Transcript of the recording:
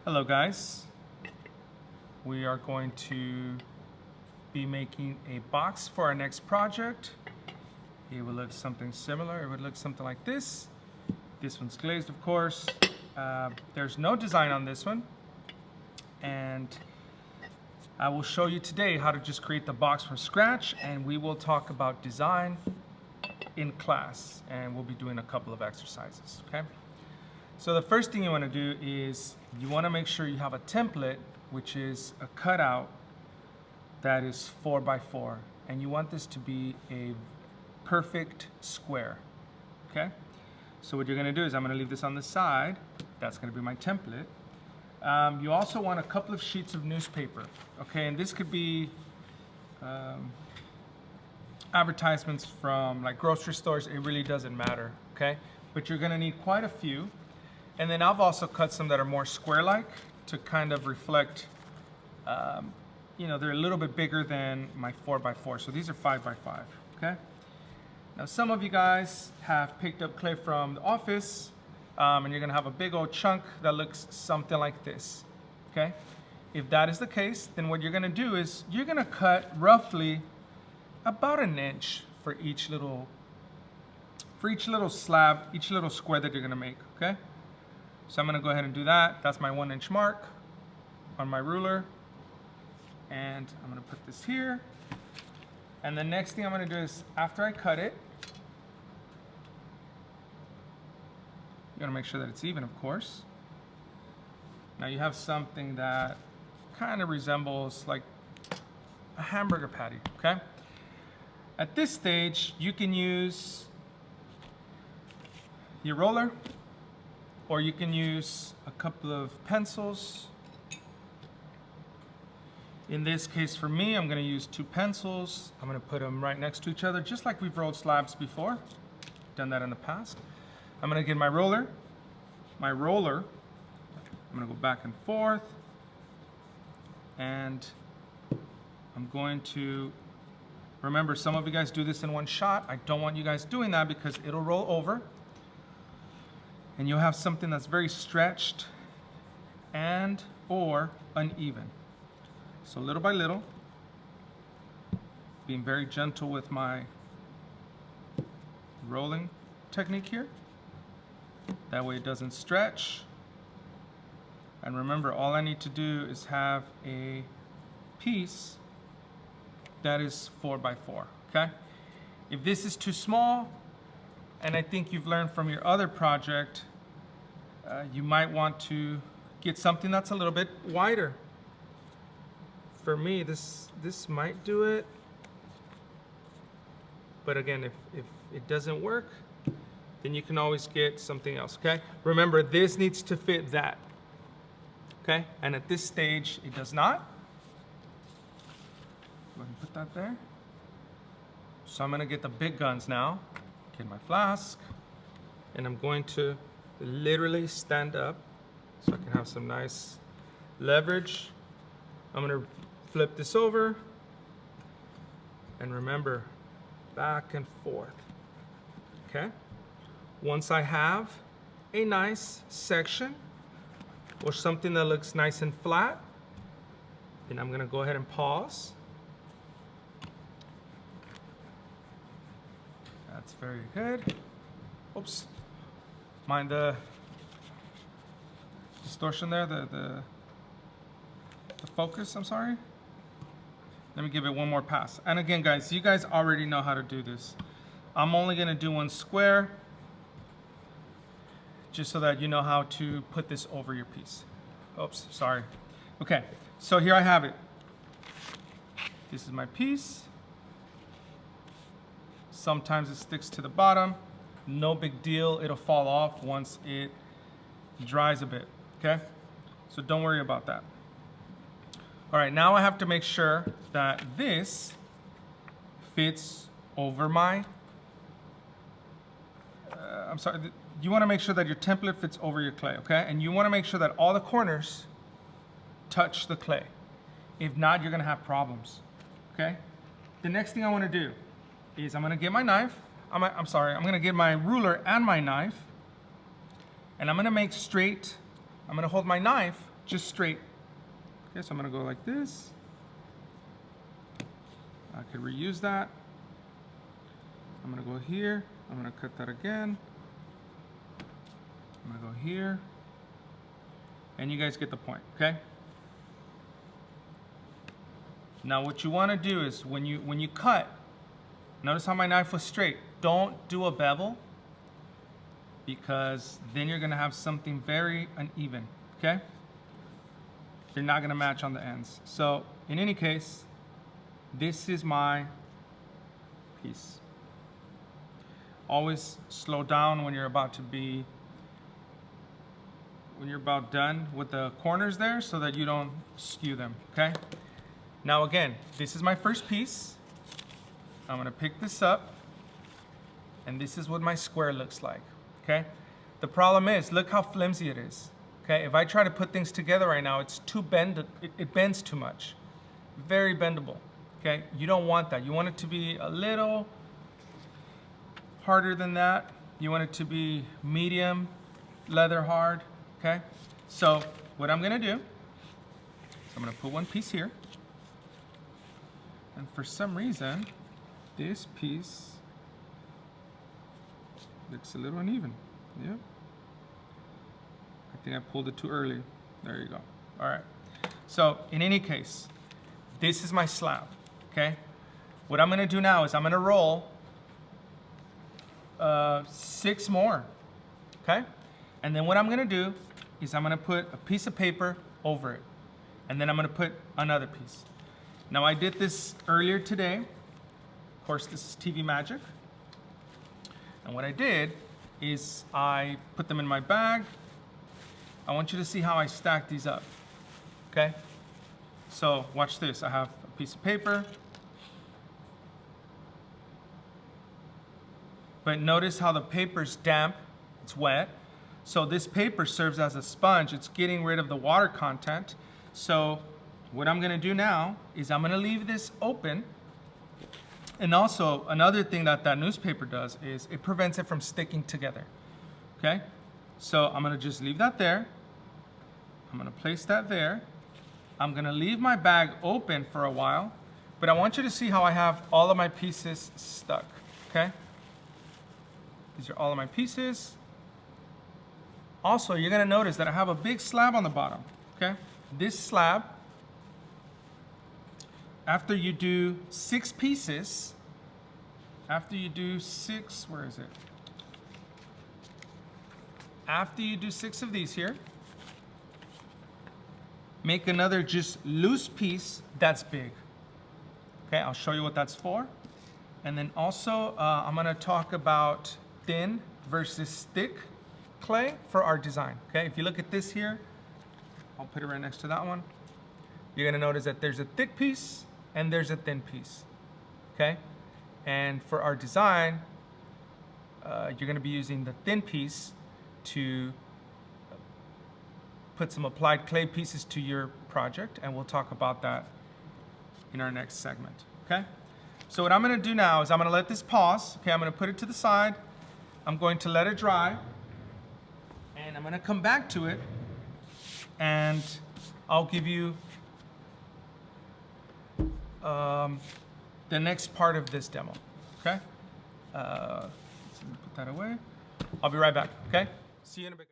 Hello guys, we are going to be making a box for our next project. It will look something similar. It would look something like this. This one's glazed, of course. There's no design on this one, and I will show you today how to just create the box from scratch, and we will talk about design in class, and we'll be doing a couple of exercises, okay? So the first thing you want to do is you want to make sure you have a template, which is a cutout that is 4 by 4, and you want this to be a perfect square, okay? So what you're going to do is I'm going to leave this on the side. That's going to be my template. You also want a couple of sheets of newspaper, okay? And this could be advertisements from like grocery stores. It really doesn't matter, okay? But you're going to need quite a few. And then I've also cut some that are more square-like to kind of reflect, you know, they're a little bit bigger than my 4 by 4. So these are 5 by 5, okay? Now some of you guys have picked up clay from the office, and you're gonna have a big old chunk that looks something like this, okay? If that is the case, then what you're gonna do is you're gonna cut roughly about an inch for each little slab, each little square that you're gonna make, okay? So I'm gonna go ahead and do that. That's my 1 inch mark on my ruler. And I'm gonna put this here. And the next thing I'm gonna do is after I cut it, you gotta make sure that it's even, of course. Now you have something that kind of resembles like a hamburger patty, okay? At this stage, you can use your roller, or you can use a couple of pencils. In this case for me, I'm gonna use 2 pencils. I'm gonna put them right next to each other, just like we've rolled slabs before. Done that in the past. I'm gonna get my roller. I'm gonna go back and forth. And I'm going to, remember, some of you guys do this in one shot. I don't want you guys doing that because it'll roll over. And you'll have something that's very stretched and or uneven. So little by little, being very gentle with my rolling technique here. That way it doesn't stretch. And remember, all I need to do is have a piece that is 4 by 4, okay? If this is too small, and I think you've learned from your other project, you might want to get something that's a little bit wider. For me, this might do it. But again, if it doesn't work, then you can always get something else, okay? Remember, this needs to fit that, okay? And at this stage, it does not. Go ahead and put that there. So I'm gonna get the big guns now. Get my flask, and I'm going to literally stand up so I can have some nice leverage. I'm gonna flip this over, and remember, back and forth, okay? Once I have a nice section or something that looks nice and flat, then I'm gonna go ahead and pause. That's very good. Oops. Mind the distortion there, the focus, I'm sorry. Let me give it one more pass. And again, guys, you guys already know how to do this. I'm only gonna do one square, just so that you know how to put this over your piece. Oops, sorry. Okay, so here I have it. This is my piece. Sometimes it sticks to the bottom. No big deal, it'll fall off once it dries a bit, okay? So don't worry about that. All right, now I have to make sure that this fits over my, you wanna make sure that your template fits over your clay, okay? And you wanna make sure that all the corners touch the clay. If not, you're gonna have problems, okay? The next thing I wanna do is I'm gonna get my knife, I'm gonna get my ruler and my knife, and I'm gonna make straight, I'm gonna hold my knife just straight. Okay, so I'm gonna go like this. I could reuse that. I'm gonna go here. I'm gonna cut that again. I'm gonna go here. And you guys get the point, okay? Now what you wanna do is when you cut, notice how my knife was straight. Don't do a bevel, because then you're gonna have something very uneven, okay? They're not gonna match on the ends. So in any case, this is my piece. Always slow down when you're about done with the corners there so that you don't skew them, okay? Now again, this is my first piece. I'm gonna pick this up, and this is what my square looks like, okay? The problem is, look how flimsy it is, okay? If I try to put things together right now, it's too it bends too much. Very bendable, okay? You don't want that. You want it to be a little harder than that. You want it to be medium, leather hard, okay? So what I'm gonna do is I'm gonna put one piece here, and for some reason, this piece looks a little uneven. Yep. I think I pulled it too early. There you go. All right. So in any case, this is my slab, okay? What I'm gonna do now is I'm gonna roll 6 more, okay? And then what I'm gonna do is I'm gonna put a piece of paper over it. And then I'm gonna put another piece. Now I did this earlier today. Of course, this is TV magic. And what I did is I put them in my bag. I want you to see how I stack these up, okay? So watch this. I have a piece of paper. But notice how the paper's damp, it's wet. So this paper serves as a sponge. It's getting rid of the water content. So what I'm gonna do now is I'm gonna leave this open. And also another thing that newspaper does is it prevents it from sticking together, okay? So I'm gonna just leave that there. I'm gonna place that there. I'm gonna leave my bag open for a while, but I want you to see how I have all of my pieces stuck, okay? These are all of my pieces. Also, you're gonna notice that I have a big slab on the bottom, okay? This slab, after you do 6 pieces, after you do 6, where is it? After you do 6 of these here, make another just loose piece that's big. Okay, I'll show you what that's for. And then also, I'm gonna talk about thin versus thick clay for our design, okay? If you look at this here, I'll put it right next to that one. You're gonna notice that there's a thick piece and there's a thin piece, okay? And for our design, you're gonna be using the thin piece to put some applied clay pieces to your project, and we'll talk about that in our next segment, okay? So what I'm gonna do now is I'm gonna let this pause, okay? I'm gonna put it to the side. I'm going to let it dry, and I'm gonna come back to it, and I'll give you the next part of this demo, okay? Let's put that away. I'll be right back, okay? See you in a bit.